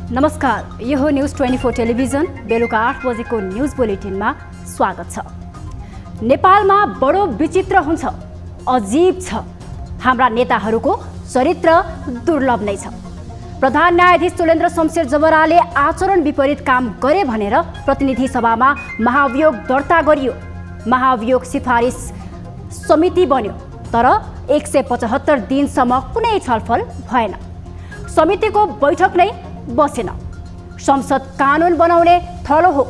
नमस्कार, यो हो न्युज 24 टेलिभिजन। बेलुका 8 बजेको न्युज बुलेटिनमा स्वागत छ। नेपालमा बडो विचित्र हुन्छ, अजीब छ। हाम्रा नेताहरूको चरित्र दुर्लभ नै छ। प्रधान न्यायाधीश चोलेन्द्र शमशेर जबराले आचरण विपरीत काम गरे भनेर प्रतिनिधि सभामा महाभियोग दर्ता गरियो। महाभियोग सिफारिस समिति बन्यो, तर 175 दिनसम्म कुनै छलफल भएन। समितिको बैठक नै बसेन। संसद कानुन बनाउने थलो हो।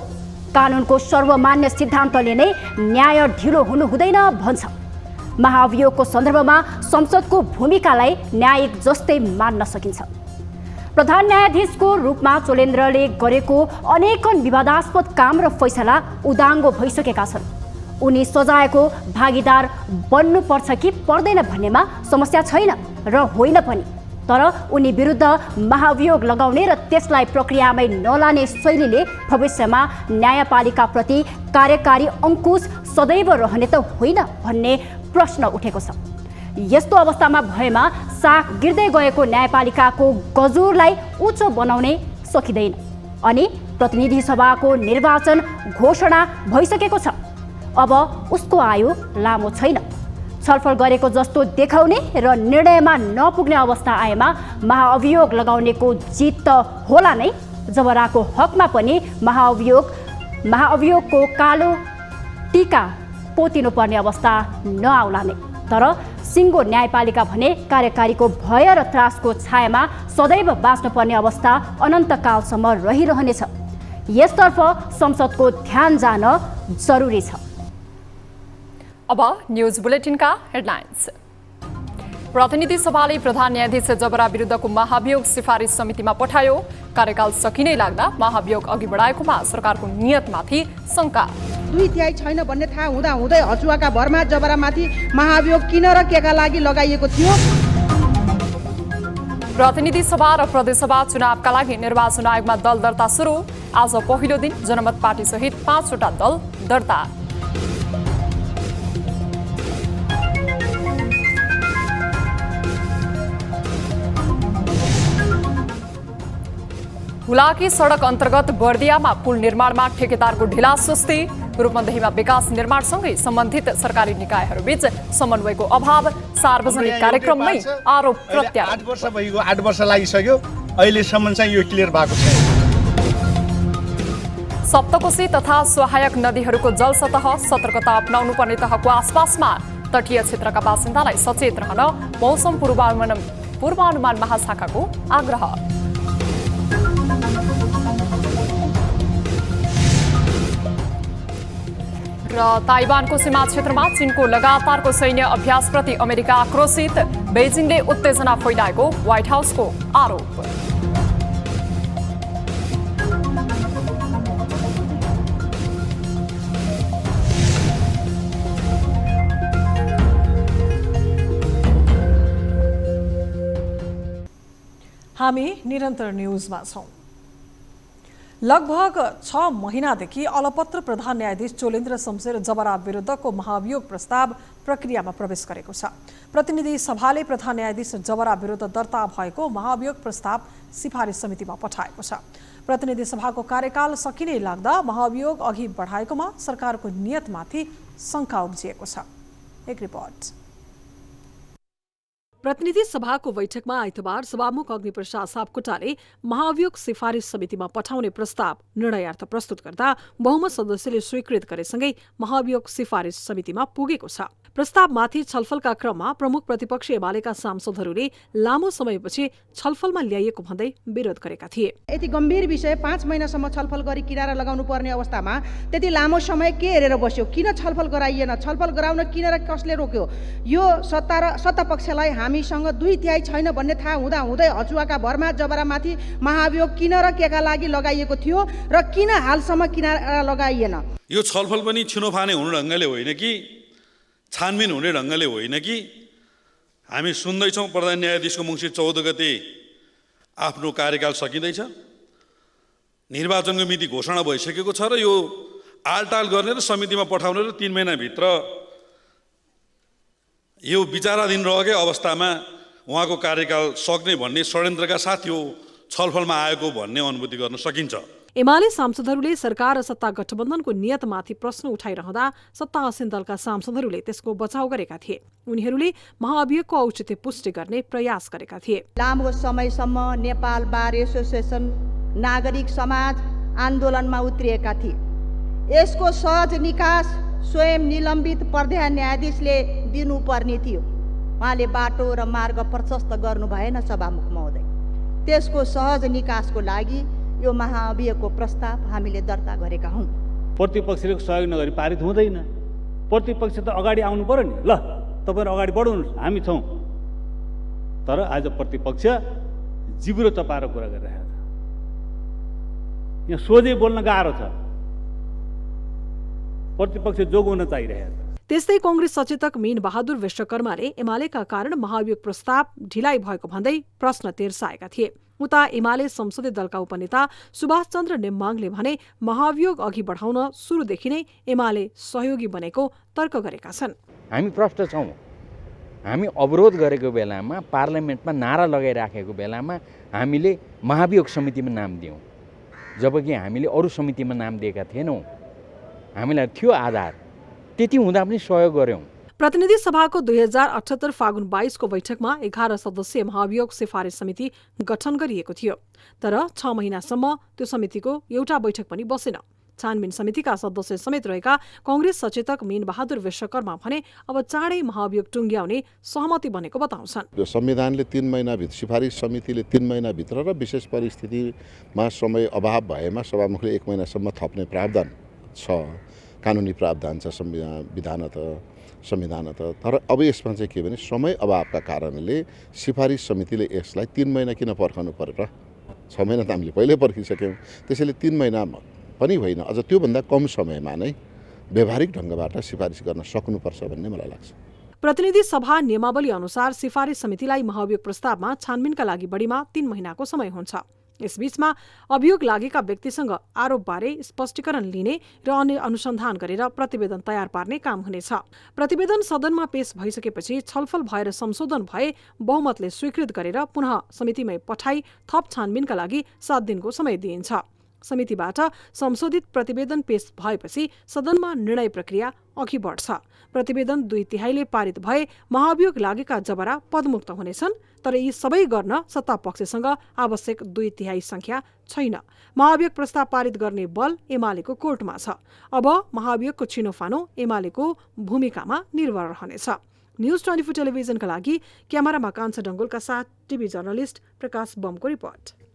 कानुनको सर्वमान्य सिद्धान्तले नै न्याय ढिलो हुनु हुँदैन भन्छ। महाभियोगको सन्दर्भमा संसदको भूमिकालाई न्यायिक जस्तै मान्न सकिन्छ। प्रधान न्यायाधीशको रूपमा चोलेन्द्रले गरेको अनेकन विवादास्पद काम र फैसला उदाङ्गो भइसकेका छन्। उनी सजायको भागीदार बन्नुपर्छ कि पर्दैन भन्नेमा समस्या छैन र होइन पनि, तर उनी विरुद्ध महाभियोग लगाउने र त्यसलाई प्रक्रियामै नलाने शैलीले भविष्यमा न्यायपालिकाप्रति कार्यकारी अंकुश सदैव रहने त होइन भन्ने प्रश्न उठेको छ। यस्तो अवस्थामा भएमा साख गिर्दै गएको न्यायपालिकाको गजुरलाई उच्च बनाउनै सकिँदैन अनि प्रतिनिधि सभाको निर्वाचन घोषणा भइसकेको छ। अब उसको आयु लामो छैन। छलफल गरेको जस्तो देखाउने र निर्णयमा नपुग्ने अवस्था आएमा महाअभियोग लगाउनेको जित त होला नै। जबराको हकमा पनि महाअभियोगको कालो टीका पोतिनुपर्ने अवस्था नआउला नै। तर सिङ्गो न्यायपालिका भने कार्यकारीको भय र त्रासको छायामा सदैव बाँच्नुपर्ने अवस्था अनन्तकालसम्म रहिरहनेछ। यसतर्फ संसदको ध्यान जान जरुरी छ। अब न्युज बुलेटिनका हेडलाइन्स। प्रतिनिधि सभाले प्रधान न्यायाधीश जबरा विरुद्धको महाभियोग सिफारिस समितिमा पठायो। कार्यकाल सकिनै लाग्दा महाभियोग अघि बढाएकोमा सरकारको नियतमाथि शंका। 2/3 छैन भन्ने थाहा हुँदा हुँदै हचुवाका भरमा जबरामाथि महाभियोग किन र केका लागि लगाइएको थियो। प्रतिनिधि सभा र प्रदेशसभा चुनावका लागि निर्वाचन आयोगमा दल दर्ता सुरु। आज पहिलो दिन जनमत पार्टी सहित 5 वटा दल दर्ता। हुलाकी सडक अन्तर्गत बर्दियामा पुल निर्माणमा ठेकेदारको ढिला सुस्ती। रूपन्देहीमा विकास निर्माणसँगै सम्बन्धित सरकारी निकायहरूबीच समन्वयको अभाव। सार्वजनिक कार्यक्रममै आरोप प्रत्यारोप। 8 वर्ष भइगयो, 8 वर्ष लागिसक्यो, अहिलेसम्म चाहिँ यो क्लियर भएको छैन। सप्तकोशी तथा सहायक नदीहरूको जलसतह सतर्कता अपनाउनु पर्ने तहको आसपासमा तटीय क्षेत्रका बासिन्दालाई सचेत रहन मौसम पूर्वानुमान महाशाखाको आग्रह। र ताइवानको सीमा क्षेत्रमा चीनको लगातारको सैन्य अभ्यासप्रति अमेरिका आक्रोशित। बेजिङले उत्तेजना फैलाएको व्हाइट हाउसको आरोप। हामी निरन्तर न्युजमा छौं। लगभग 6 महिनादेखि अलपत्र प्रधान न्यायाधीश चोलेन्द्र शमशेर जबरा विरुद्धको महाभियोग प्रस्ताव प्रक्रियामा प्रवेश गरेको छ। प्रतिनिधि सभाले प्रधान न्यायाधीश जबरा विरुद्ध दर्ता भएको महाभियोग प्रस्ताव सिफारिस समितिमा पठाएको छ। प्रतिनिधि सभाको कार्यकाल सकिनै लाग्दा महाभियोग अघि बढाएकोमा सरकारको नियतमाथि शंका उब्जिएको छ। एक रिपोर्ट। प्रतिनिधि सभाको बैठकमा आइतबार सभामुख अग्निप्रसाद सापकोटाले महाभियोग सिफारिस समितिमा पठाउने प्रस्ताव निर्णयार्थ प्रस्तुत गर्दा बहुमत सदस्यले स्वीकृत गरेसँगै महाभियोग सिफारिस समितिमा पुगेको छ। प्रस्तावमाथि छलफलका क्रममा प्रमुख प्रतिपक्ष एमालेका सांसदहरूले लामो समयपछि छलफलमा ल्याइएको भन्दै विरोध गरेका थिए। यति गम्भीर विषय 5 महिनासम्म छलफल गरी किनारा लगाउनु पर्ने अवस्थामा त्यति लामो समय के हेरेर बस्यो? किन छलफल गराइएन? छलफल गराउन किन र कसले रोक्यो? यो सत्तापक्षलाई हामीसँग 2/3 छैन भन्ने थाहा हुँदा हुँदै हचुवाका भरमा जबरामाथि महाभियोग किन र केका लागि लगाइएको थियो र किन हालसम्म किनारा लगाइएन? यो छलफल पनि छिनोफाने हुने ढङ्गले होइन कि छानबिन हुने ढङ्गले होइन कि हामी सुन्दैछौँ प्रधान न्यायाधीशको मङ्सिर 14 गते आफ्नो कार्यकाल सकिँदैछ। निर्वाचनको मिति घोषणा भइसकेको छ र यो आलटाल गर्ने र समितिमा पठाउने र 3 महिनाभित्र यो विचाराधीन रहेकै अवस्थामा उहाँको कार्यकाल सक्ने भन्ने षड्यन्त्रका साथ यो छलफलमा आएको भन्ने अनुभूति गर्न सकिन्छ। एमाले सांसदहरूले सरकार र सत्ता गठबन्धनको नियतमाथि प्रश्न उठाइरहँदा सत्ता आसीन दलका सांसदहरूले त्यसको बचाउ गरेका थिए। उनीहरूले महाअभियोगको औचित्य पुष्टि गर्ने प्रयास गरेका थिए। लामो समयसम्म नेपाल बार एसोसिएसन नागरिक समाज आन्दोलनमा उत्रिएका थिए। यसको सहज निकास स्वयं निलम्बित प्रधान न्यायाधीशले दिनुपर्ने थियो। उहाँले बाटो र मार्ग प्रशस्त गर्नु भएन सभामुख महोदय। त्यसको सहज निकासको लागि यो महाअभियोगको प्रस्ताव हामीले दर्ता गरेका हौँ। प्रतिपक्षले सहयोग नगरी पारित हुँदैन। प्रतिपक्ष त अगाडि आउनु पर्यो नि, ल तपाईहरु अगाडि बढ्नुहोस् हामी छौँ। तर आज प्रतिपक्ष जिब्रो चपाएर कुरा गरिरहेको छ। यहाँ सोझै बोल्न गाह्रो छ। प्रतिपक्ष जोगाउन चाहिरहेको छ। त्यस्तै कांग्रेस सचेतक मीन बहादुर विश्वकर्माले एमालेका कारण महाअभियोग प्रस्ताव ढिलाइ भएको भन्दै प्रश्न तिर्साएका थिए। उता एमाले संसदीय दलका उपनेता सुभाष चन्द्र नेम्बाङले भने महाअभियोग अघि बढाउन सुरुदेखि नै एमाले सहयोगी बनेको तर्क गरेका छन्। हामी प्रष्ट छौँ। हामी अवरोध गरेको बेलामा पार्लियामेन्टमा नारा लगाइराखेको बेलामा हामीले महाभियोग समितिमा नाम दियौँ, जबकि हामीले अरू समितिमा नाम दिएका थिएनौँ। हामीलाई थियो आधार, त्यति हुँदा पनि सहयोग गर्यौँ। प्रतिनिधि सभाको 2078 फागुन 22 को बैठकमा 11 सदस्यीय महाभियोग सिफारिस समिति गठन गरिएको थियो। तर 6 महिनासम्म त्यो समितिको एउटा बैठक पनि बसेन। छानबिन समितिका सदस्य समेत रहेका कांग्रेस सचेतक मीन बहादुर विश्वकर्मा भने अब चाँडै महाभियोग टुङ्ग्याउने सहमति बनेको बताउँछन्। यो संविधानले 3 महिनाभित्र सिफारिस समितिले 3 महिनाभित्र र विशेष परिस्थितिमा समय अभाव भएमा सभामुखले 1 महिनासम्म थप्ने प्रावधान छ, कानुनी प्रावधान छ संविधानत। तर अब यसमा चाहिँ के भने समय अभावका कारणले सिफारिस समितिले यसलाई 3 महिना किन पर्खनु पर्यो र? 6 महिना त हामीले पहिल्यै पर्खिसक्यौँ। त्यसैले 3 महिना पनि होइन, अझ त्योभन्दा कम समयमा नै व्यावहारिक ढङ्गबाट सिफारिस गर्न सक्नुपर्छ भन्ने मलाई लाग्छ। प्रतिनिधि सभा नियमावली अनुसार सिफारिस समितिलाई महाभियोग प्रस्तावमा छानबिनका लागि बढीमा 3 महिनाको समय हुन्छ। यसबीचमा अभियोग लागेका व्यक्तिसँग आरोपबारे स्पष्टीकरण लिने र अन्य अनुसन्धान गरेर प्रतिवेदन तयार पार्ने काम हुनेछ। प्रतिवेदन सदनमा पेश भइसकेपछि छलफल भएर संशोधन भए बहुमतले स्वीकृत गरेर पुनः समितिमै पठाई थप छानबिनका लागि 7 दिनको समय दिइन्छ। समितिबाट संशोधित प्रतिवेदन पेश भएपछि सदनमा निर्णय प्रक्रिया अघि बढ्छ। प्रतिवेदन 2/3 पारित भए महाभियोग लागेका जबरा पदमुक्त हुनेछन्। तर यी सबै गर्न सत्तापक्षसँग आवश्यक 2/3 संख्या छैन। महाभियोग प्रस्ताव पारित गर्ने बल एमालेको कोर्टमा छ। अब महाभियोगको छिनोफानो एमालेको भूमिकामा निर्भर रहनेछ। न्यूज 24 टेलिभिजनका लागि क्यामेरामा कान्छा डङ्गोलका साथ टिभी जर्नलिस्ट प्रकाश बमको रिपोर्ट।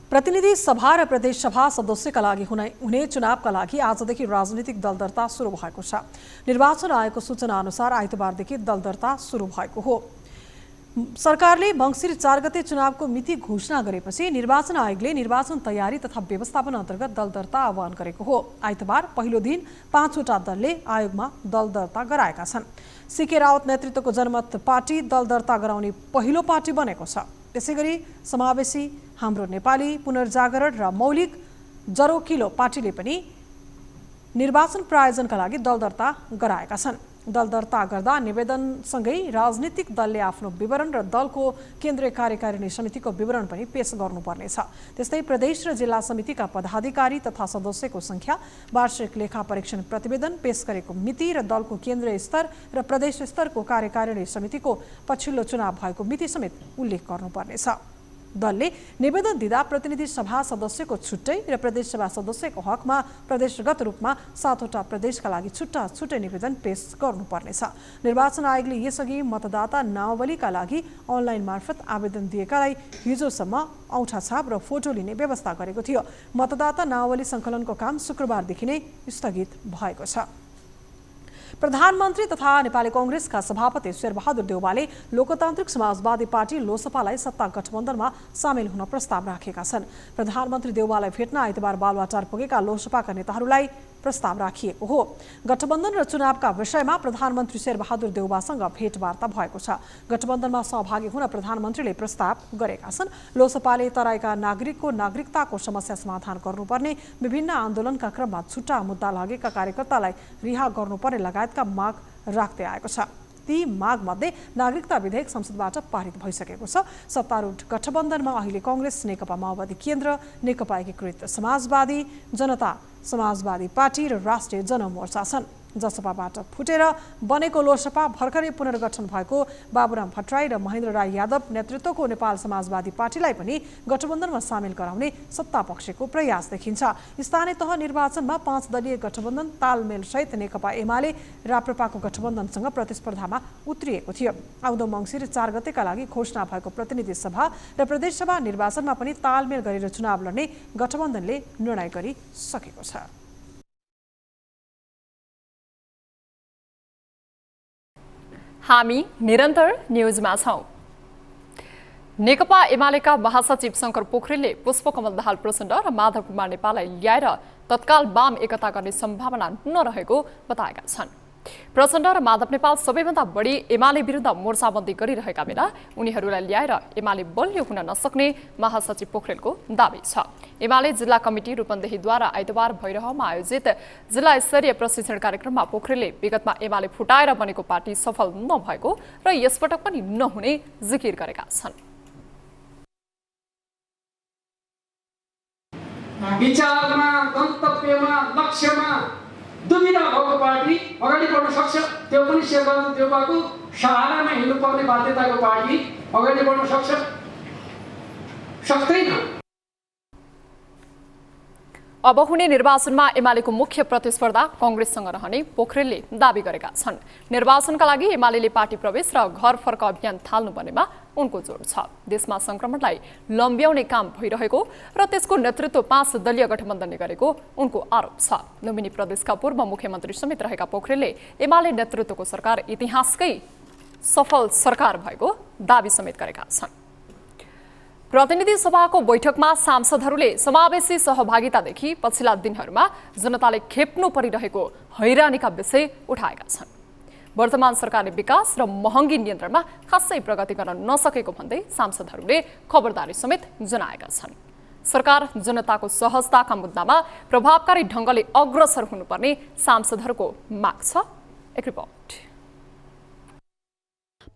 प्रतिनिधि सभा र प्रदेश सभा सदस्यका लागि हुने चुनावका लागि आजदेखि राजनीतिक दल दर्ता सुरु भएको छ। निर्वाचन आयोगको सूचना अनुसार आइतबारदेखि दल दर्ता सुरु भएको हो। सरकारले मङ्सिर 4 गते चुनावको मिति घोषणा गरेपछि निर्वाचन आयोगले निर्वाचन तयारी तथा व्यवस्थापन अन्तर्गत दल दर्ता आह्वान गरेको हो। आइतबार पहिलो दिन 5 वटा दलले आयोगमा दल दर्ता गराएका छन्। सीके रावत नेतृत्वको जनमत पार्टी दल दर्ता गराउने पहिलो पार्टी बनेको छ। त्यसैगरी समावेशी हाम्रो नेपाली पुनर्जागरण र मौलिक जरोकिलो पार्टीले पनि निर्वाचन प्रायोजनका लागि दल दर्ता गराएका छन्। दल दर्ता गर्दा निवेदनसँगै राजनीतिक दलले आफ्नो विवरण र दलको केन्द्रीय कार्यकारिणी समितिको विवरण पनि पेश गर्नुपर्नेछ। त्यस्तै प्रदेश र जिल्ला समितिका पदाधिकारी तथा सदस्यको संख्या, वार्षिक लेखा परीक्षण प्रतिवेदन, पेश गरेको मिति र दलको केन्द्रीय स्तर र प्रदेश स्तरको कार्यकारिणी समितिको पछिल्लो चुनाव भएको मिति समेत उल्लेख गर्नुपर्नेछ। दलले निवेदन दिँदा प्रतिनिधि सभा सदस्यको छुट्टै र प्रदेश सभा सदस्यको हकमा प्रदेशगत रूपमा 7 वटा प्रदेशका लागि छुट्टा छुट्टै निवेदन पेश गर्नुपर्नेछ। निर्वाचन आयोगले यसअघि मतदाता नामावलीका लागि अनलाइन मार्फत आवेदन दिएकालाई हिजोसम्म औँठा छाप र फोटो लिने व्यवस्था गरेको थियो। मतदाता नामावली सङ्कलनको काम शुक्रबारदेखि नै स्थगित भएको छ। प्रधानमन्त्री तथा नेपाली कांग्रेसका सभापति शेरबहादुर देउवाले लोकतान्त्रिक समाजवादी पार्टी लोसपालाई सत्ता गठबन्धनमा सामेल हुन प्रस्ताव राखेका छन्। प्रधानमन्त्री देउवालाई भेट्न आइतबार बालुवाटार पुगेका लोसपाका नेताहरूलाई प्रस्ताव राखिएको हो। गठबन्धन र चुनावका विषयमा प्रधानमन्त्री शेरबहादुर देउवासँग भेटवार्ता भएको छ। गठबन्धनमा सहभागी हुन प्रधानमन्त्रीले प्रस्ताव गरेका छन्। लोसपाले तराईका नागरिकको नागरिकताको समस्या समाधान गर्नुपर्ने, विभिन्न आन्दोलनका क्रममा छुट्टा मुद्दा लागेका कार्यकर्तालाई रिहा गर्नुपर्ने लगायतका माग राख्दै आएको छ। ती मागमध्ये नागरिकता विधेयक संसदबाट पारित भइसकेको छ। सत्तारूढ गठबन्धनमा अहिले कांग्रेस, नेकपा माओवादी केन्द्र, नेकपा एकीकृत समाजवादी, जनता समाजवादी पार्टी र राष्ट्रिय जनमोर्चा छन्। जसपाबाट फुटेर बनेको लोसपा भर्खरै पुनर्गठन भएको बाबुराम भट्टराई र महेन्द्र राई यादव नेतृत्वको नेपाल समाजवादी पार्टीलाई पनि गठबन्धनमा सामेल गराउने सत्तापक्षको प्रयास देखिन्छ। स्थानीय तह निर्वाचनमा 5 दलीय गठबन्धन तालमेलसहित नेकपा एमाले राप्रपाको गठबन्धनसँग प्रतिस्पर्धामा उत्रिएको थियो। आउँदो मङ्सिर 4 गतेका लागि घोषणा भएको प्रतिनिधि सभा र प्रदेशसभा निर्वाचनमा पनि तालमेल गरेर चुनाव लड्ने गठबन्धनले निर्णय गरिसकेको छ। हामी निरन्तर न्यूजमा छौं। नेकपा एमालेका महासचिव शंकर पोखरेलले पुष्पकमल दाहाल प्रचण्ड र माधव कुमार नेपाललाई ल्याएर तत्काल वाम एकता गर्ने सम्भावना नरहेको बताएका छन्। प्रचण्ड र माधव नेपाल सबैभन्दा बढी एमाले विरुद्ध मोर्चाबन्दी गरिरहेका बेला उनीहरूलाई ल्याएर एमाले बलियो हुन नसक्ने महासचिव पोखरेलको दाबी छ। एमाले जिल्ला कमिटी रूपन्देहीद्वारा आइतबार भैरहमा आयोजित जिल्ला स्तरीय प्रशिक्षण कार्यक्रममा पोखरेलले विगतमा एमाले फुटाएर बनेको पार्टी सफल नभएको र यसपटक पनि नहुने जिकिर गरेका छन्। विचारमा, गन्तव्यमा, लक्ष्यमा दुविधा भएको पार्टी अगाडि बढ्न सक्छ। त्यो पनि शेरबहादुर देउवाको सहारामा हिँड्नुपर्ने बाध्यताको पार्टी अगाडि बढ्न सक्छ? सक्दैन। अब हुने निर्वाचनमा एमालेको मुख्य प्रतिस्पर्धा कांग्रेससँग रहने पोखरेलले दाबी गरेका छन्। निर्वाचनका लागि एमालेले पार्टी प्रवेश र घर फर्क अभियान थाल्नुपर्नेमा उनको जोड छ। देशमा संक्रमणलाई लम्ब्याउने काम भइरहेको र त्यसको नेतृत्व 5 दलीय गठबन्धनले गरेको उनको आरोप छ। लुम्बिनी प्रदेशका पूर्व मुख्यमन्त्री समेत रहेका पोखरेलले एमाले नेतृत्वको सरकार इतिहासकै सफल सरकार भएको दाबी समेत गरेका छन्। प्रतिनिधि सभाको बैठकमा सांसदहरूले समावेशी सहभागितादेखि पछिल्ला दिनहरूमा जनताले खेप्नु परिरहेको हैरानीका विषय उठाएका छन्। वर्तमान सरकारले विकास र महँगी नियन्त्रणमा खासै प्रगति गर्न नसकेको भन्दै सांसदहरूले खबरदारी समेत जनाएका छन्। सरकार जनताको सहजताका मुद्दामा प्रभावकारी ढङ्गले अग्रसर हुनुपर्ने सांसदहरूको माग छ। एक रिपोर्ट।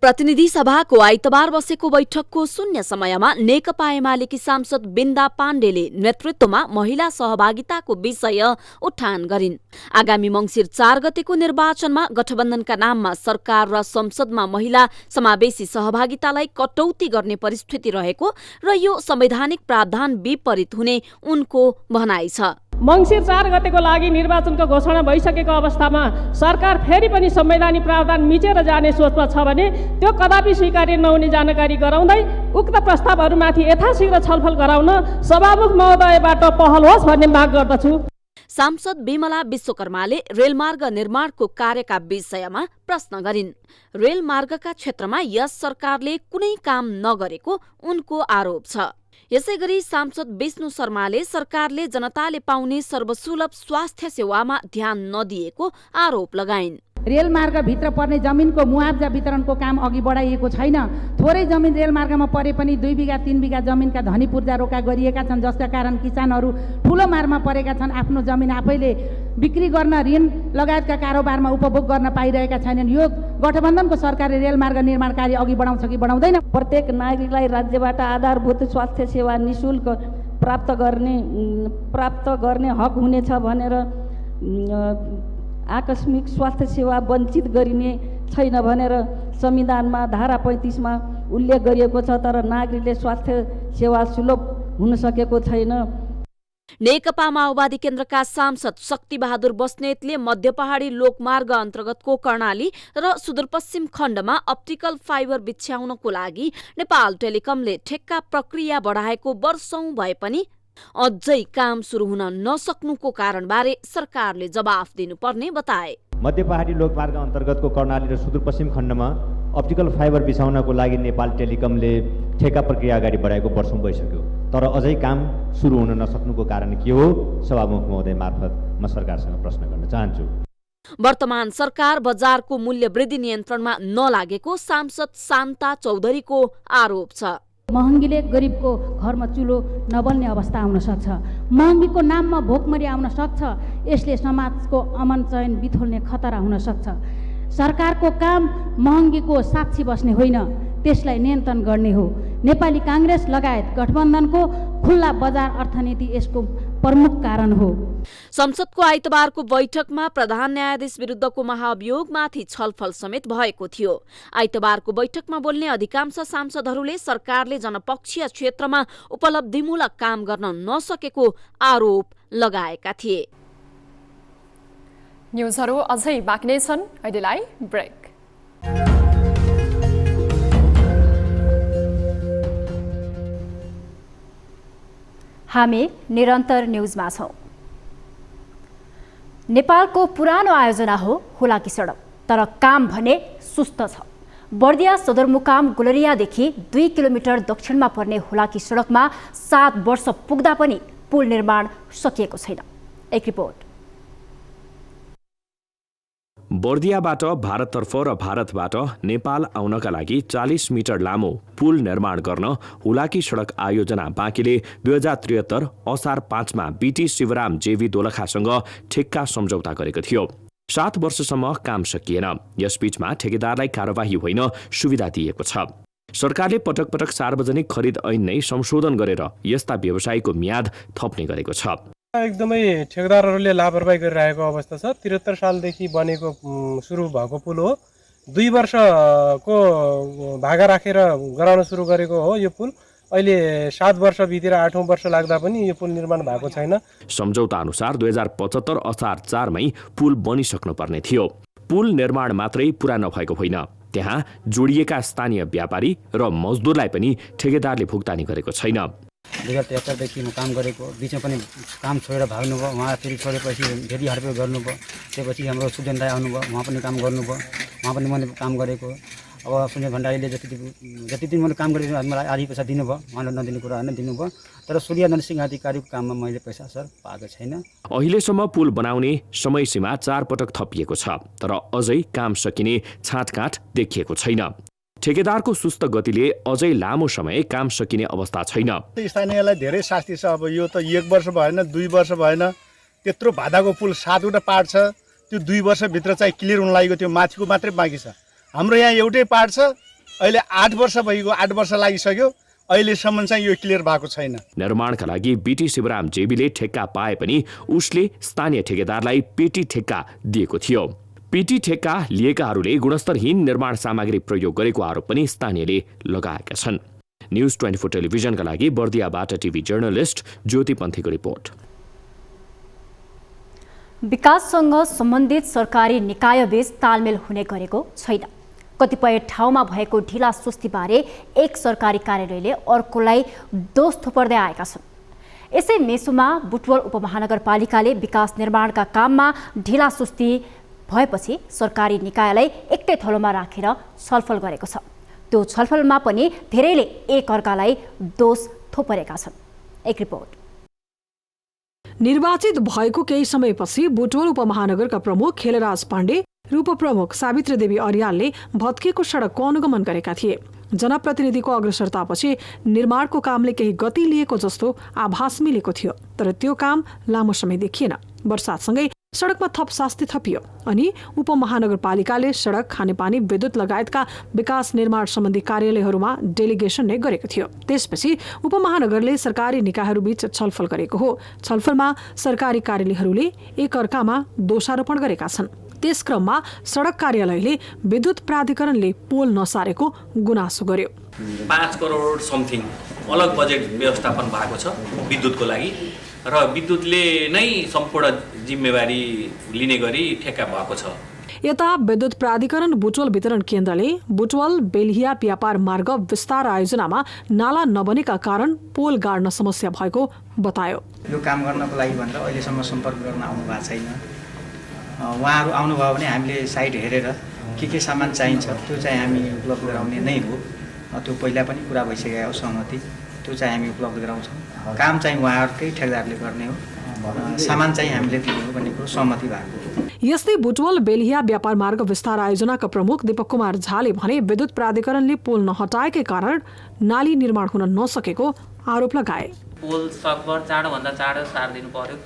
प्रतिनिधि सभाको आइतबार बसेको बैठकको शून्य समयमा नेकपा एमालेकी सांसद बिन्दा पाण्डेले नेतृत्वमा महिला सहभागिताको विषय उठान गरिन्। आगामी मङ्सिर 4 गतेको निर्वाचनमा गठबन्धनका नाममा सरकार र संसदमा महिला समावेशी सहभागितालाई कटौती गर्ने परिस्थिति रहेको र यो संवैधानिक प्रावधान विपरीत हुने उनको भनाइ छ। मङ्सिर 4 गतेको लागि निर्वाचनको घोषणा भइसकेको अवस्थामा सरकार फेरि पनि संवैधानिक प्रावधान मिचेर जाने सोचमा छ भने त्यो कदापि स्वीकार्य नहुने जानकारी गराउँदै उक्त प्रस्तावहरूमाथि यथाशीघ्र छलफल गराउन सभामुख महोदयबाट पहल होस् भन्ने माग गर्दछु। सांसद विमला विश्वकर्माले रेलमार्ग निर्माणको कार्यका विषयमा प्रश्न गरिन्। रेलमार्गका क्षेत्रमा यस सरकारले कुनै काम नगरेको उनको आरोप छ। यसैगरी सांसद विष्णु शर्माले सरकारले जनताले पाउने सर्वसुलभ स्वास्थ्य सेवामा ध्यान नदिएको आरोप लगाइन्। रेलमार्गभित्र पर्ने जमिनको मुआवजा वितरणको काम अघि बढाइएको छैन। थोरै जमिन रेलमार्गमा परे पनि 2 बिघा 3 बिघा जमिनका धनी पूर्जा रोका गरिएका छन्, जसका कारण किसानहरू ठुलो मारमा परेका छन्। आफ्नो जमिन आफैले बिक्री गर्न, ऋण लगायतका कारोबारमा उपभोग गर्न पाइरहेका छैनन्। यो गठबन्धनको सरकारले रेलमार्ग निर्माण कार्य अघि बढाउँछ कि बढाउँदैन? प्रत्येक नागरिकलाई राज्यबाट आधारभूत स्वास्थ्य सेवा निशुल्क प्राप्त गर्ने हक हुनेछ भनेर आकस्मिक स्वास्थ्य सेवा वञ्चित गरिने छैन भनेर संविधानमा धारा 35 मा उल्लेख गरिएको छ, तर नागरिकले स्वास्थ्य सेवा सुलभ हुन सकेको छैन। नेकपा माओवादी केन्द्रका सांसद शक्तिबहादुर बस्नेतले मध्य पहाडी लोकमार्ग अन्तर्गतको कर्णाली र सुदूरपश्चिम खण्डमा अप्टिकल फाइबर बिछ्याउनको लागि नेपाल टेलिकमले ठेक्का प्रक्रिया बढाएको वर्षौं भए पनि अझै काम सुरु हुन नसक्नुको कारणबारे सरकारले जवाफ दिनुपर्ने बताए। मध्य पहाडी लोकमार्ग अन्तर्गतको कर्णाली र सुदूरपश्चिम खण्डमा अप्टिकल फाइबर बिछाउनको लागि नेपाल टेलिकमले ठेक्का प्रक्रिया अगाडि बढाएको वर्षौं भइसक्यो, तर अझै काम सुरु हुन नसक्नुको कारण के हो? सभामुख महोदय मार्फत म सरकारसँग प्रश्न गर्न चाहन्छु। वर्तमान सरकार बजारको मूल्य वृद्धि नियन्त्रणमा नलागेको सांसद शान्ता चौधरीको आरोप छ। महँगीले गरिबको घरमा चुलो नबल्ने अवस्था आउन सक्छ। महँगीको नाममा भोकमरी आउन सक्छ। यसले समाजको अमन चयन बिथोल्ने खतरा हुन सक्छ। सरकारको काम महँगीको साक्षी बस्ने होइन, त्यसलाई नियन्त्रण गर्ने हो। नेपाली काङ्ग्रेस लगायत गठबन्धनको खुल्ला बजार अर्थनीति यसको प्रमुख कारण हो। संसदको आइतबारको बैठकमा प्रधान न्यायाधीश विरुद्धको महाभियोगमाथि छलफल समेत भएको थियो। आइतबारको बैठकमा बोल्ने अधिकांश सांसदहरूले सरकारले जनपक्षीय क्षेत्रमा उपलब्धिमूलक काम गर्न नसकेको आरोप लगाएका थिए। न्युजहरू अझै बाँकी नै छन्, अहिलेलाई ब्रेक। हामी निरन्तर न्युजमा छौं। नेपालको पुरानो आयोजना हो हुलाकी सडक, तर काम भने सुस्त छ। बर्दिया सदरमुकाम गुलरियादेखि 2 किलोमिटर दक्षिणमा पर्ने हुलाकी सडकमा 7 वर्ष पुग्दा पनि पुल निर्माण सकिएको छैन। एक रिपोर्ट। बर्दियाबाट भारततर्फ र भारतबाट नेपाल आउनका लागि 40 मिटर लामो पुल निर्माण गर्न हुलाकी सडक आयोजना बाँकीले 2073 असार 5 मा बीटी शिवराम जेवी दोलखासँग ठेक्का सम्झौता गरेको थियो। 7 वर्षसम्म काम सकिएन। यसबीचमा ठेकेदारलाई कार्यवाही होइन सुविधा दिएको छ। सरकारले पटक पटक सार्वजनिक खरिद ऐन नै संशोधन गरेर यस्ता व्यवसायको म्याद थप्ने गरेको छ। एकदमै ठेकेदारहरूले लापरवाही गरिरहेको अवस्था छ। 73 सालदेखि बनेको सुरु भएको पुल हो। 2 वर्षको भागा राखेर गराउन सुरु गरेको हो यो पुल। अहिले 7 वर्ष बितेर 8औं वर्ष लाग्दा पनि यो पुल निर्माण भएको छैन। सम्झौता अनुसार 2075 असार 4 मै पुल बनिसक्नु पर्ने थियो। पुल निर्माण मात्रै पूरा नभएको होइन, त्यहाँ जोडिएका स्थानीय व्यापारी र मजदुरलाई पनि ठेकेदारले भुक्तानी गरेको छैन। 2073 देखि म काम गरेको, बिचमा पनि काम छोडेर भाग्नुभयो। उहाँ फेरि छोडेपछि धेरै हडपेट गर्नुभयो। त्यसपछि हाम्रो सुजन दाइ आउनुभयो, उहाँ पनि काम गर्नुभयो। उहाँ पनि मैले काम गरेको। अब सुजन भण्डारीले जति दिन मैले काम गरेको मलाई आधी पैसा दिनुभयो, उहाँले नदिने कुरा होइन दिनुभयो। तर सूर्य नरसिंह अधिकारीको काममा मैले पैसा सर पाएको छैन। अहिलेसम्म पुल बनाउने समय सीमा 4 पटक थपिएको छ, तर अझै काम सकिने छाँटकाँट देखिएको छैन। ठेकेदारको सुस्त गतिले अझै लामो समय काम सकिने अवस्था छैन। स्थानीयलाई धेरै शास्ति छ। अब यो त 1 वर्ष भएन, 2 वर्ष भएन, त्यत्रो भादाको पुल 7वटा पार्ट छ। त्यो 2 वर्षभित्र चाहिँ क्लियर हुन लागेको थियो, माथिको मात्रै बाँकी छ। हाम्रो यहाँ एउटै पार्ट छ, अहिले 8 वर्ष भइगयो, 8 वर्ष लागिसक्यो, अहिलेसम्म चाहिँ यो क्लियर भएको छैन। निर्माणका लागि बीटी शिवराम जेबीले ठेक्का पाए पनि उसले स्थानीय ठेकेदारलाई पेटी ठेक्का दिएको थियो। पेटी ठेक्का लिएकाहरूले गुणस्तरहीन निर्माण सामग्री प्रयोग गरेको आरोप पनि स्थानीयले लगाएका छन्। न्युज 24 टेलिभिजनका लागि बर्दियाबाट टिभी जर्नलिस्ट ज्योति पन्थीको रिपोर्ट। विकाससँग सम्बन्धित सरकारी निकायबीच तालमेल हुने गरेको छैन। कतिपय ठाउँमा भएको ढिला सुस्तीबारे एक सरकारी कार्यालयले अर्कोलाई दोष थोपर्दै आएका छन्। यसै मेसोमा बुटवल उपमहानगरपालिकाले विकास निर्माणका काममा ढिला सुस्ती भएपछि सरकारी निकायलाई एकै थलोमा राखेर छलफल गरेको छ। त्यो छलफलमा पनि धेरैले एक अर्कालाई दोष थोपरेका छन्। एक रिपोर्ट। निर्वाचित भएको केही समयपछि बुटवल उपमहानगरका प्रमुख खेलराज पाण्डे र उपप्रमुख सावित्री देवी अर्यालले भत्किएको सडकको अनुगमन गरेका थिए। जनप्रतिनिधिको अग्रसरतापछि निर्माणको कामले केही गति लिएको जस्तो आभास मिलेको थियो, तर त्यो काम लामो समय देखिएन। वर्षातसँगै सडकमा थप शास्ति थपियो अनि उपमहानगरपालिकाले सडक, खानेपानी, विद्युत लगायतका विकास निर्माण सम्बन्धी कार्यालयहरूमा डेलिगेसन नै गरेको थियो। त्यसपछि उपमहानगरले सरकारी निकायहरूबीच छलफल गरेको हो। छलफलमा सरकारी कार्यालयहरूले एक अर्कामा दोषारोपण गरेका छन्। त्यस क्रममा सडक कार्यालयले विद्युत प्राधिकरणले पोल नसारेको गुनासो गर्यो। 5 करोड समथिङ अलग बजेट व्यवस्थापन भएको छ विद्युतको लागि र विद्युतले नै सम्पूर्ण जिम्मेवारी लिने गरी ठेक्का भएको छ। यता विद्युत प्राधिकरण बुटवल वितरण केन्द्रले बुटवल बेलिया व्यापार मार्ग विस्तार आयोजनामा नाला नबनेका कारण पोल गाड्न समस्या भएको बतायो। यो काम गर्नको लागि भनेर अहिलेसम्म सम्पर्क गर्न आउनु भएको छैन। उहाँहरू आउनुभयो भने हामीले साइट हेरेर के सामान चाहिन्छ त्यो चाहिँ हामी उपलब्ध गराउने नै हो। त्यो पहिला पनि कुरा भइसकेको हो, सहमति त्यो चाहिँ हामी उपलब्ध गराउँछौँ। काम चाहिँ उहाँहरूकै ठेकेदारले गर्ने हो, सामान चाहिँ हामीले दिने हो भन्ने कुरो सहमति भएको हो। यस्तै बुटवल बेलिया व्यापार मार्ग विस्तार आयोजनाका प्रमुख दीपक कुमार झाले भने विद्युत प्राधिकरणले पोल नहटाएकै कारण नाली निर्माण हुन नसकेको आरोप लगाए। पोल सकभर चाँडोभन्दा चाँडो सारिदिनु पर्यो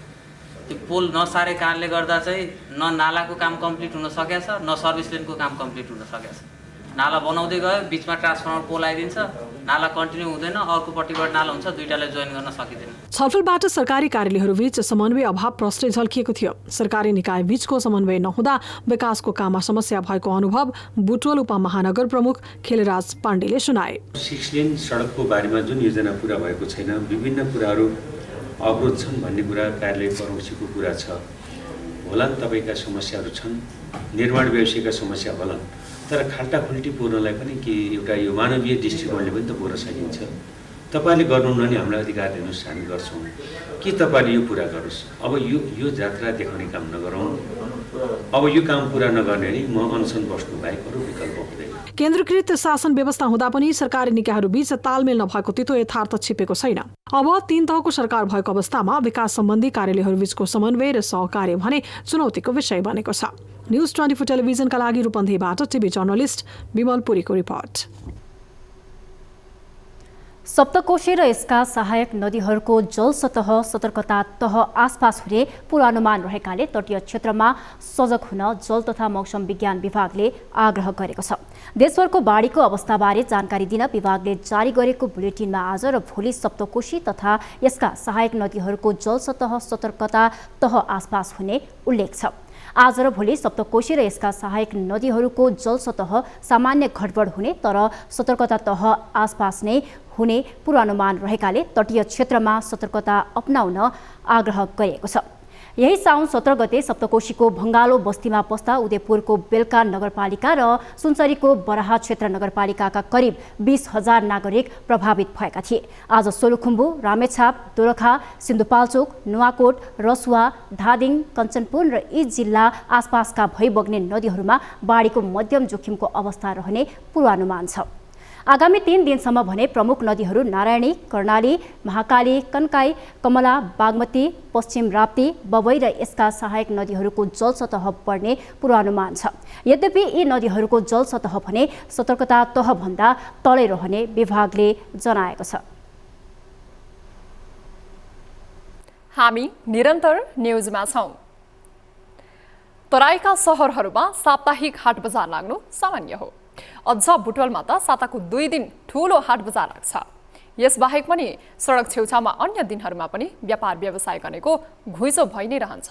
त्यो पोल नसारे कारणले गर्दा चाहिँ न नालाको काम कम्प्लिट हुन सकेको छ न सर्भिस लेनको काम कम्प्लिट हुन सकेको छ। नाला बनाउँदै गयो, बिचमा ट्रान्सफर्मर पोल आइदिन्छ, नाला कन्टिन्यू हुँदैन, अर्कोपट्टिबाट नाला हुन्छ, दुईटालाई जोइन गर्न सकिँदैन। छलफलबाट सरकारी कार्यालयहरूबीच समन्वय अभाव प्रष्टै झल्किएको थियो। सरकारी निकाय बीचको समन्वय नहुँदा विकासको काममा समस्या भएको अनुभव बुटवल उपमहानगर प्रमुख खेलराज पाण्डेले सुनाए। 6 लेन सडकको बारेमा जुन योजना पूरा भएको छैन, विभिन्न कुराहरू अवरोध छन् भन्ने कुरा कार्यालय प्रमुखको कुरा छ। होला तपाईँका समस्याहरू छन्, निर्माण व्यवसायका समस्या होलान्, तर खाल्टाखुल्टी पुर्नलाई पनि के एउटा यो मानवीय दृष्टिकोणले पनि त पुर्न सकिन्छ। तपाईँले गर्नुहुन्न भने हामीलाई अधिकार दिनुहोस्, हामी गर्छौँ। के तपाईँले यो पुरा गर्नुहोस्। अब यो जात्रा देखाउने काम नगरौँ। अब यो काम पुरा नगर्ने भने म अनसन बस्नु बाहेक अरू विकल्प हुँदैन। केन्द्रीकृत शासन व्यवस्था हुँदा पनि सरकारी निकायहरूबीच तालमेल नभएको तितो यथार्थ छिपेको छैन। अब 3 तहको सरकार भएको अवस्थामा विकास सम्बन्धी कार्यालयहरूबीचको समन्वय र सहकार्य भने चुनौतीको विषय बनेको छ। न्युज 24 टेलिभिजनका लागि रूपन्देहीबाट टिभी जर्नलिस्ट विमल पुरीको रिपोर्ट। सप्तकोशी र यसका सहायक नदीहरूको जल सतह सतर्कता तह आसपास हुने पूर्वानुमान रहेकाले तटीय क्षेत्रमा सजग हुन जल तथा मौसम विज्ञान विभागले आग्रह गरेको छ। देशभरको बाढीको अवस्थाबारे जानकारी दिन विभागले जारी गरेको बुलेटिनमा आज र भोलि सप्तकोशी तथा यसका सहायक नदीहरूको जल सतह सतर्कता तह आसपास हुने उल्लेख छ। आज र भोलि सप्तकोशी र यसका सहायक नदीहरूको जल सतह सामान्य घटबड हुने तर सतर्कता तह आसपास नै हुने पूर्वानुमान रहेकाले तटीय क्षेत्रमा सतर्कता अपनाउन आग्रह गरिएको छ। यही साउन 17 गते सप्तकोशीको भङ्गालो बस्तीमा पस्दा उदयपुरको बेलका नगरपालिका र सुनसरीको बराहा क्षेत्र नगरपालिकाका करिब 20,000 नागरिक प्रभावित भएका थिए। आज सोलुखुम्बु, रामेछाप, दोलखा, सिन्धुपाल्चोक, नुवाकोट, रसुवा, धादिङ, कञ्चनपुर र यी जिल्ला आसपासका भइबग्ने नदीहरूमा बाढीको मध्यम जोखिमको अवस्था रहने पूर्वानुमान छ। आगामी 3 दिनसम्म भने प्रमुख नदीहरू नारायणी, कर्णाली, महाकाली, कन्काई, कमला, बागमती, पश्चिम राप्ती, बबई र यसका सहायक नदीहरूको जल सतह बढ्ने पूर्वानुमान छ। यद्यपि यी नदीहरूको जल सतह भने सतर्कता तहभन्दा तलै रहने विभागले जनाएको छ। हामी निरन्तर न्युजमा छौं। तराईका सहरहरूमा साप्ताहिक हाट बजार लाग्नु सामान्य हो। अझ बुटवलमा त साताको 2 दिन ठूलो हाट बजार लाग्छ। यसबाहेक पनि सडक छेउछाउमा अन्य दिनहरूमा पनि व्यापार व्यवसाय गरेको घुइँचो भइ नै रहन्छ।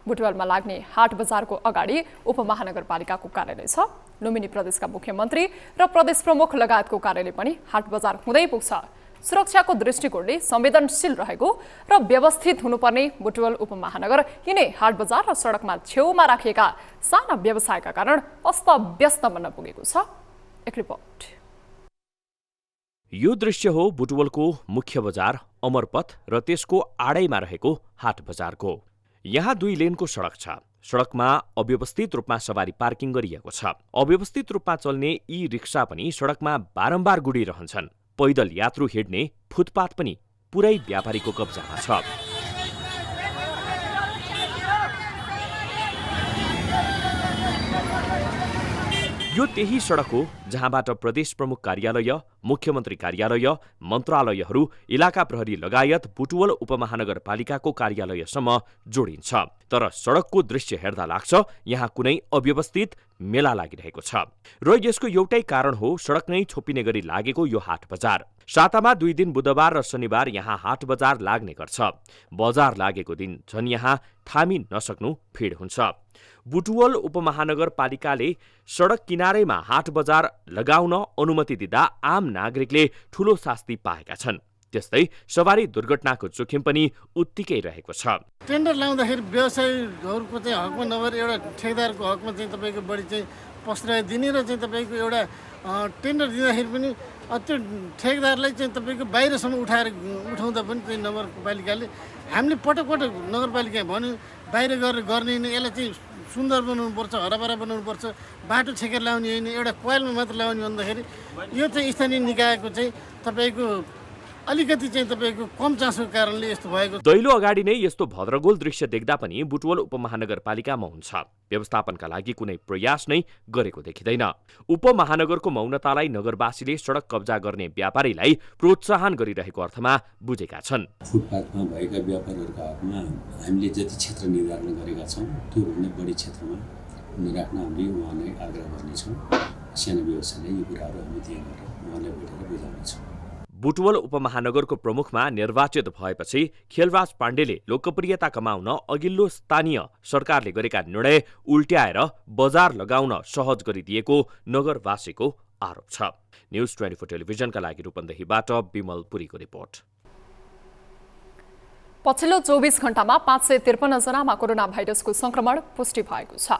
बुटवलमा लाग्ने हाट बजारको अगाडि उपमहानगरपालिकाको कार्यालय छ। लुम्बिनी प्रदेशका मुख्यमन्त्री र प्रदेश प्रमुख लगायतको कार्यालय पनि हाट बजार हुँदै पुग्छ। सुरक्षाको दृष्टिकोणले संवेदनशील रहेको र व्यवस्थित हुनुपर्ने बुटवल उपमहानगर यिनै हाट बजार र सडकमा छेउमा राखिएका साना व्यवसायका कारण अस्तव्यस्त बन्न पुगेको छ। एक रिपोर्ट। यो दृश्य हो बुटवलको मुख्य बजार अमरपथ र त्यसको आडैमा रहेको हाट बजारको। यहाँ 2 लेनको सडक छ। सडकमा अव्यवस्थित रूपमा सवारी पार्किङ गरिएको छ। अव्यवस्थित रूपमा चल्ने यी रिक्सा पनि सडकमा बारम्बार गुडिरहन्छन्। पैदल यात्रु हिँड्ने फुटपाथ पनि पुरै व्यापारीको कब्जामा छ। यो त्यही सडक हो जहाँबाट प्रदेश प्रमुख कार्यालय, मुख्यमन्त्री कार्यालय, मन्त्रालयहरू, इलाका प्रहरी लगायत बुटवल उपमहानगरपालिकाको कार्यालयसम्म जोडिन्छ। तर सडकको दृश्य हेर्दा लाग्छ यहाँ कुनै अव्यवस्थित मेला लागिरहेको छ र यसको एउटै कारण हो सडक नै छोपिने गरी लागेको यो हाट बजार। सातामा 2 दिन बुधबार र शनिबार यहाँ हाट बजार लाग्ने गर्छ। बजार लागेको दिन झन् यहाँ थामी नसक्नु भिड हुन्छ। बुटवल उपमहानगरपालिकाले सडक किनारैमा हाट बजार लगाउन अनुमति दिँदा आम नागरिकले ठूलो शास्ति पाएका छन्। त्यस्तै सवारी दुर्घटनाको जोखिम पनि उत्तिकै रहेको छ। टेन्डर लाउँदाखेरि व्यवसायीहरूको चाहिँ हकमा नभएर एउटा ठेकेदारको हकमा चाहिँ तपाईँको बढी चाहिँ प्रश्रय दिने र चाहिँ तपाईँको एउटा टेन्डर दिँदाखेरि पनि त्यो ठेकेदारलाई चाहिँ तपाईँको बाहिरसम्म उठाउँदा पनि चाहिँ नगरपालिकाले हामीले पटक पटक नगरपालिकाले भन्यो बाहिर गरेर गर्ने होइन, यसलाई चाहिँ सुन्दर बनाउनुपर्छ, हराभरा बनाउनुपर्छ, बाटो छेकेर लाउने होइन, एउटा कोइलमा मात्र लाउने भन्दाखेरि यो चाहिँ स्थानीय निकायको चाहिँ तपाईँको अलिकति चाहिँ तपाईँको कम चासोको कारणले यस्तो भएको। दैलो अगाडि नै यस्तो भद्रगोल दृश्य देख्दा पनि बुटवल उपमहानगरपालिकामा हुन्छ व्यवस्थापनका लागि कुनै प्रयास नै गरेको देखिँदैन। उपमहानगरको मौनतालाई नगरवासीले सडक कब्जा गर्ने व्यापारीलाई प्रोत्साहन गरिरहेको अर्थमा बुझेका छन्। फुटपाथमा भएका व्यापारीहरूका हकमा हामीले जति क्षेत्र निर्धारण गरेका छौँ त्योभन्दा बढी क्षेत्रमा राख्न हामीले उहाँलाई आग्रह गर्नेछौँ। सानो व्यवसायले यो कुराहरू हामी त्यहाँ गएर उहाँलाई भेटेर बुझाउनेछौँ। बुटवल उपमहानगरको प्रमुखमा निर्वाचित भएपछि खेलराज पाण्डेले लोकप्रियता कमाउन अघिल्लो स्थानीय सरकारले गरेका निर्णय उल्ट्याएर बजार लगाउन सहज गरिदिएको नगरवासीको आरोप छ। न्युज 24 टेलिभिजनका लागि रूपन्देहीबाट विमल पुरीको रिपोर्ट। पछिल्लो 24 घण्टामा 553 जनामा कोरोना भाइरसको संक्रमण पुष्टि भएको छ।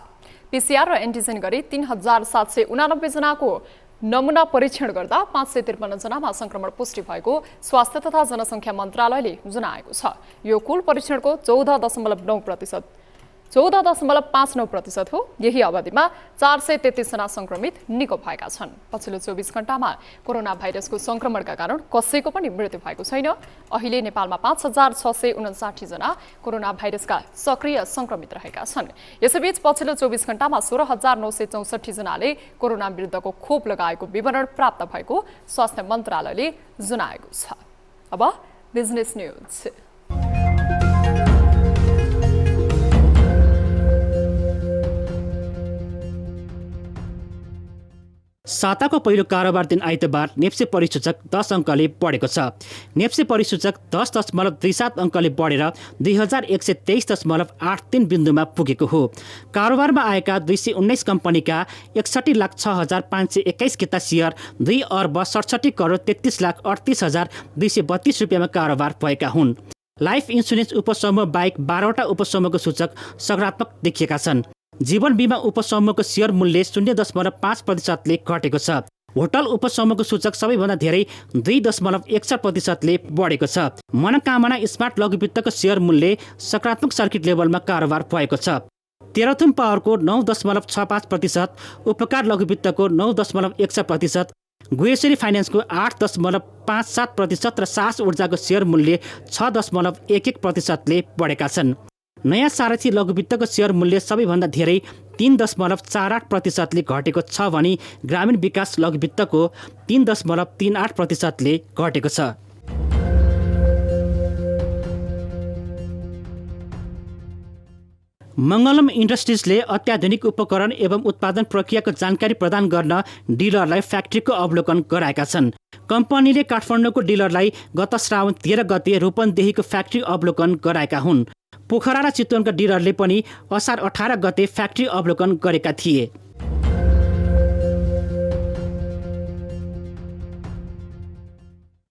पीसीआर र एन्टिजेन गरी 3789 जनाको नमुना परीक्षण गर्दा 553 जनामा संक्रमण पुष्टि भएको स्वास्थ्य तथा जनसङ्ख्या मन्त्रालयले जनाएको छ। यो कुल परीक्षणको 14.59% हो। यही अवधिमा 433 जना संक्रमित निको भएका छन्। पछिल्लो 24 घण्टामा कोरोना भाइरसको संक्रमणका कारण कसैको पनि मृत्यु भएको छैन। अहिले नेपालमा 5659 जना कोरोना भाइरसका सक्रिय संक्रमित रहेका छन्। यसैबीच पछिल्लो 24 घण्टामा 16964 जनाले कोरोना विरुद्धको खोप लगाएको विवरण प्राप्त भएको स्वास्थ्य मन्त्रालयले जनाएको छ। अब बिजनेस न्युज। साताको पहिलो कारोबार दिन आइतबार नेप्से परिसूचक 10 अङ्कले बढेको छ। नेप्से परिसूचक 10.27 अङ्कले बढेर 2123.83 बिन्दुमा पुगेको हो। कारोबारमा आएका 219 कम्पनीका 61,06,521 किता सेयर 2,67,33,38,232 रुपियाँमा कारोबार भएका हुन्। लाइफ इन्सुरेन्स उपसमूह बाहेक 12वटा उपसमूहको सूचक सकारात्मक देखिएका छन्। जीवन बीमा उपसमूहको सेयर मूल्य 0.5%ले घटेको छ। होटल उपसमूहको सूचक सबैभन्दा धेरै 2.61%ले बढेको छ। मनोकामना स्मार्ट लघुवित्तको सेयर मूल्य सकारात्मक सर्किट लेभलमा कारोबार भएको छ। तेह्रथुम पावरको 9.65%, उपकार लघुवित्तको 9.61%, गुहेश्वरी फाइनेन्सको 8.57% र सास ऊर्जाको सेयर मूल्य 6.11%ले बढेका छन्। नयाँ सारथी लघुवित्तको सेयर मूल्य सबैभन्दा धेरै 3.48%ले घटेको छ भने ग्रामीण विकास लघुवित्तको 3.38%ले घटेको छ। मङ्गलम इन्डस्ट्रिजले अत्याधुनिक उपकरण एवं उत्पादन प्रक्रियाको जानकारी प्रदान गर्न डिलरलाई फ्याक्ट्रीको अवलोकन गराएका छन्। कम्पनीले काठमाडौँको डिलरलाई गत श्रावण 13 गते रूपन्देहीको फ्याक्ट्री अवलोकन गराएका हुन्। पोखरा र चितवनका डिलरले पनि असार 18 गते फ्याक्ट्री अवलोकन गरेका थिए।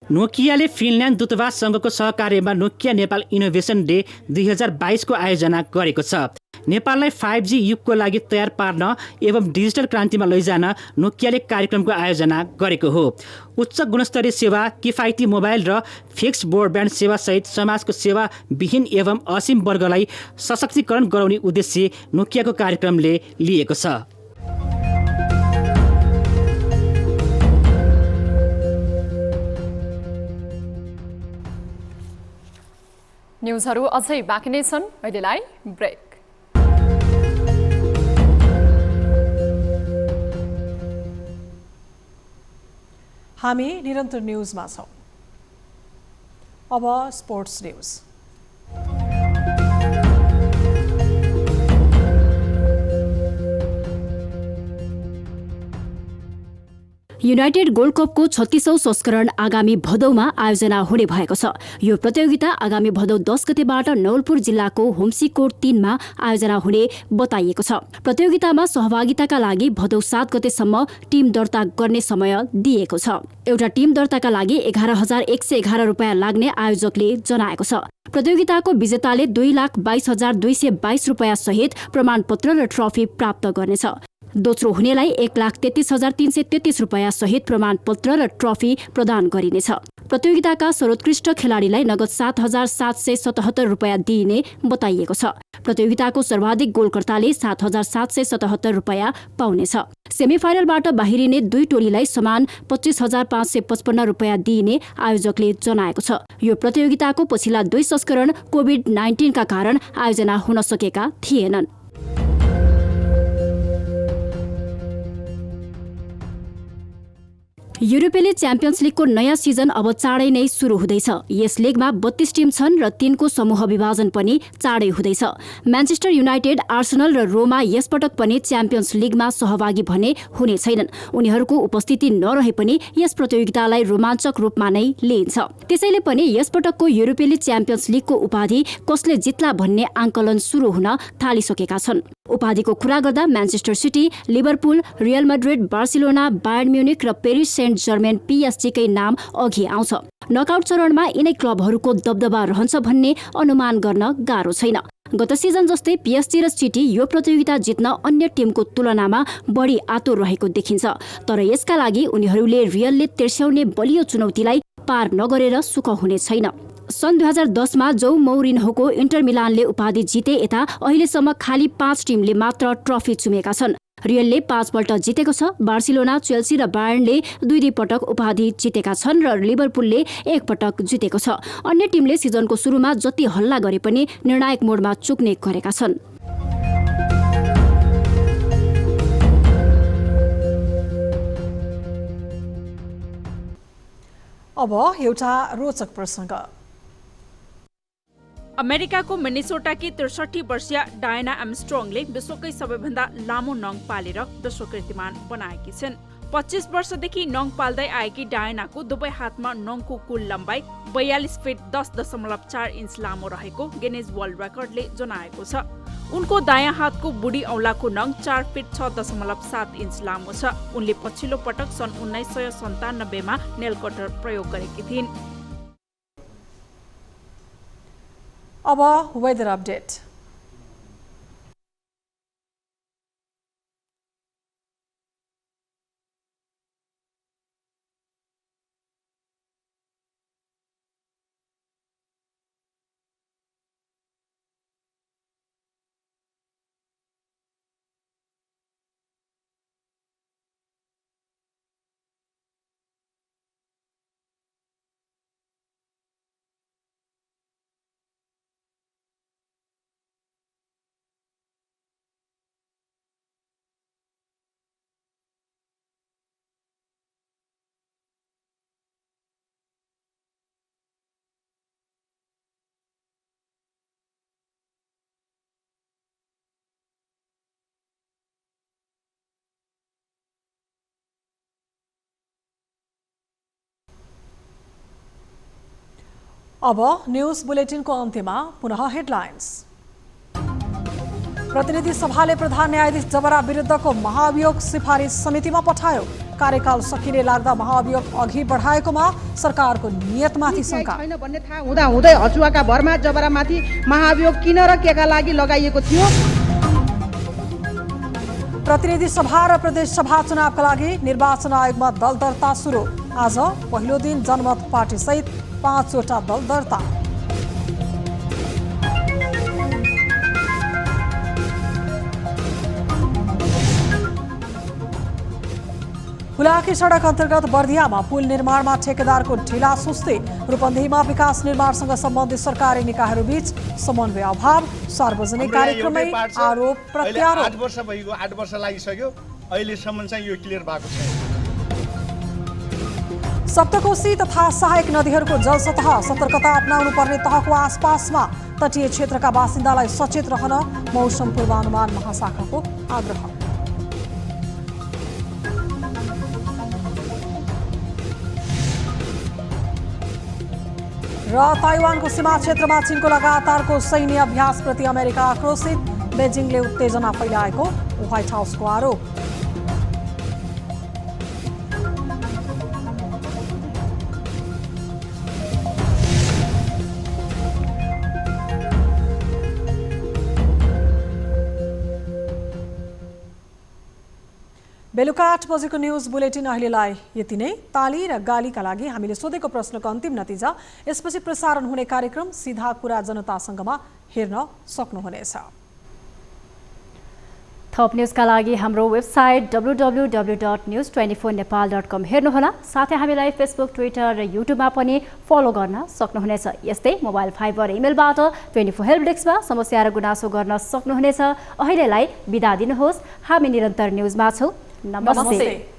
नोकियाले फिनल्यान्ड दूतावाससँगको सहकार्यमा नोकिया नेपाल इनोभेसन डे 2022 को आयोजना गरेको छ। नेपाललाई 5G युगको लागि तयार पार्न एवं डिजिटल क्रान्तिमा लैजान नोकियाले कार्यक्रमको आयोजना गरेको हो। उच्च गुणस्तरीय सेवा, किफायती मोबाइल र फिक्स्ड ब्रोडब्यान्ड सेवा सहित समाजको सेवा विहीन एवं असीम वर्गलाई सशक्तिकरण गराउने उद्देश्य नोकियाको कार्यक्रमले लिएको छ। न्युजहरू अझै बाँकी नै छन्। अहिलेलाई ब्रेक। हामी निरन्तर न्युजमा छौँ। अब स्पोर्ट्स न्युज। युनाइटेड गोल्ड कपको 36औं संस्करण आगामी भदौमा आयोजना हुने भएको छ। यो प्रतियोगिता आगामी भदौ 10 गतेबाट नवलपुर जिल्लाको होम्सीकोट 3 मा आयोजना हुने बताइएको छ। प्रतियोगितामा सहभागिताका लागि भदौ 7 गतेसम्म टिम दर्ता गर्ने समय दिएको छ। एउटा टिम दर्ताका लागि 11,111 रुपियाँ लाग्ने आयोजकले जनाएको छ। प्रतियोगिताको विजेताले 2,22,222 रुपियाँ सहित प्रमाणपत्र र ट्रफी प्राप्त गर्नेछ। दोस्रो हुनेलाई 1,33,333 रुपियाँ सहित प्रमाणपत्र र ट्रफी प्रदान गरिनेछ। प्रतियोगिताका सर्वोत्कृष्ट खेलाडीलाई नगद 7,777 रुपियाँ दिइने बताइएको छ। प्रतियोगिताको सर्वाधिक गोलकर्ताले 7,777 रुपियाँ पाउनेछ। सेमिफाइनलबाट बाहिरिने 2 टोलीलाई समान 25,555 रुपियाँ दिइने आयोजकले जनाएको छ। यो प्रतियोगिताको पछिल्ला 2 संस्करण कोभिड-19 का कारण आयोजना हुन सकेका थिएनन्। युरोपेली च्याम्पियन्स लिगको नयाँ सिजन अब चाँडै नै सुरु हुँदैछ। यस लिगमा 32 टिम छन् र 3 को समूह विभाजन पनि चाँडै हुँदैछ। म्यान्चेस्टर युनाइटेड, आर्सेनल र रोमा यसपटक पनि च्याम्पियन्स लिगमा सहभागी भने हुने छैनन्। उनीहरूको उपस्थिति नरहे पनि यस प्रतियोगितालाई रोमाञ्चक रूपमा नै लिइन्छ। त्यसैले पनि यसपटकको युरोपेली च्याम्पियन्स लिगको उपाधि कसले जित्ला भन्ने आंकलन सुरु हुन थालिसकेका छन्। उपाधिको कुरा गर्दा Manchester city, Liverpool, real Madrid, Barcelona, Bayern Munich र पेरिस सेन्ट जर्मेन PSG कै नाम अघि आउँछ। नकआउट चरणमा यिनै क्लबहरूको दबदबा रहन्छ भन्ने अनुमान गर्न गाह्रो छैन। गत सिजन जस्तै PSG र सिटी यो प्रतियोगिता जित्न अन्य टिमको तुलनामा बढी आतुर रहेको देखिन्छ। तर यसका लागि उनीहरूले रियलले तेर्स्याउने बलियो चुनौतीलाई पार नगरेर सुख हुने छैन। सन् 2010 मा जौ मौरिन्होको इन्टर मिलानले उपाधि जिते यता अहिलेसम्म खाली 5 टिमले मात्र ट्रफी चुमेका छन्। रियलले 5 पल्ट जितेको छ। बार्सिलोना, चेल्सी र बायर्नले 2 पटक उपाधि जितेका छन् र लिभरपुलले 1 पटक जितेको छ। अन्य टिमले सिजनको सुरुमा जति हल्ला गरे पनि निर्णायक मोडमा चुक्ने गरेका छन्। अब एउटा रोचक प्रसंग। अमेरिकाको मिनेसोटाकी 63 वर्षीय डायना आर्मस्ट्रङले विश्वकै सबैभन्दा लामो नङ पालेर विश्व कीर्तिमान बनाएकी छिन्। 25 वर्षदेखि नङ पाल्दै आएकी डायनाको दुवै हातमा नङको कुल लम्बाइ 42 फिट 10.4 इन्च लामो रहेको गिनेज वर्ल्ड रेकर्डले जनाएको छ। उनको दायाँ हातको बुढी औंलाको नङ 4 फिट 6.7 इन्च लामो छ। उनले पछिल्लो पटक सन् 1997 मा नेल कटर प्रयोग गरेकी थिइन्। अब वेदर अपडेट। अब न्यूज बुलेटिनको अन्त्यमा पुनः हेडलाइन्स। प्रतिनिधि सभाले प्रधान न्यायाधीश जबरा विरुद्धको महाभियोग सिफारिस समितिमा पठायो। कार्यकाल सकिने लाग्दा महाभियोग अघि बढाएकोमा सरकारको नियतमाथि शंका। छैन भन्ने थाहा हुँदा हुँदै हचुवाका भरमा जबरामाथि महाभियोग किन र केका लागि लगाइएको थियो। प्रतिनिधि सभा र प्रदेश सभा चुनावका लागि निर्वाचन आयोगमा दल दर्ता सुरु। आज पहिलो दिन जनमत पार्टी सहित 5 वटा दल दर्ता। हुलाकी सडक अन्तर्गत बर्दियामा पुल निर्माणमा ठेकेदारको ढिला सुस्ती। रूपन्देहीमा विकास निर्माणसँग सम्बन्धित सरकारी निकायहरूबीच समन्वय अभाव। सार्वजनिक कार्यक्रममै आरोप प्रत्यारोप। 8 वर्ष भइगयो, 8 वर्ष लागिसक्यो, अहिलेसम्म चाहिँ यो क्लियर भएको छैन। सप्तकोशी तथा सहायक नदीहरूको जलसतह सतर्कता अपनाउनु पर्ने तहको आसपासमा तटीय क्षेत्रका बासिन्दालाई सचेत रहन मौसम पूर्वानुमान महाशाखाको आग्रह। र ताइवानको सीमा क्षेत्रमा चीनको लगातारको सैन्य अभ्यासप्रति अमेरिका आक्रोशित। बेजिङले उत्तेजना फैलाएको व्हाइट हाउसको आरोप। बेलुका 8 बजेको न्युज बुलेटिन अहिलेलाई यति नै। ताली र गालीका लागि हामीले सोधेको प्रश्नको अन्तिम नतिजा यसपछि प्रसारण हुने कार्यक्रम सीधा कुरा जनतासँगमा हेर्न सक्नुहुनेछ। थप न्युजका लागि हाम्रो वेबसाइट www.news24nepal.com हेर्नुहोला। साथै हामीलाई फेसबुक, ट्विटर र युट्युबमा पनि फलो गर्न सक्नुहुनेछ। यस्तै मोबाइल फाइबर इमेलबाट 24 हेल्प डेस्कमा समस्या र गुनासो गर्न सक्नुहुनेछ। अहिलेलाई बिदा दिनुहोस्। हामी निरन्तर न्युजमा छौँ। नमस्ते।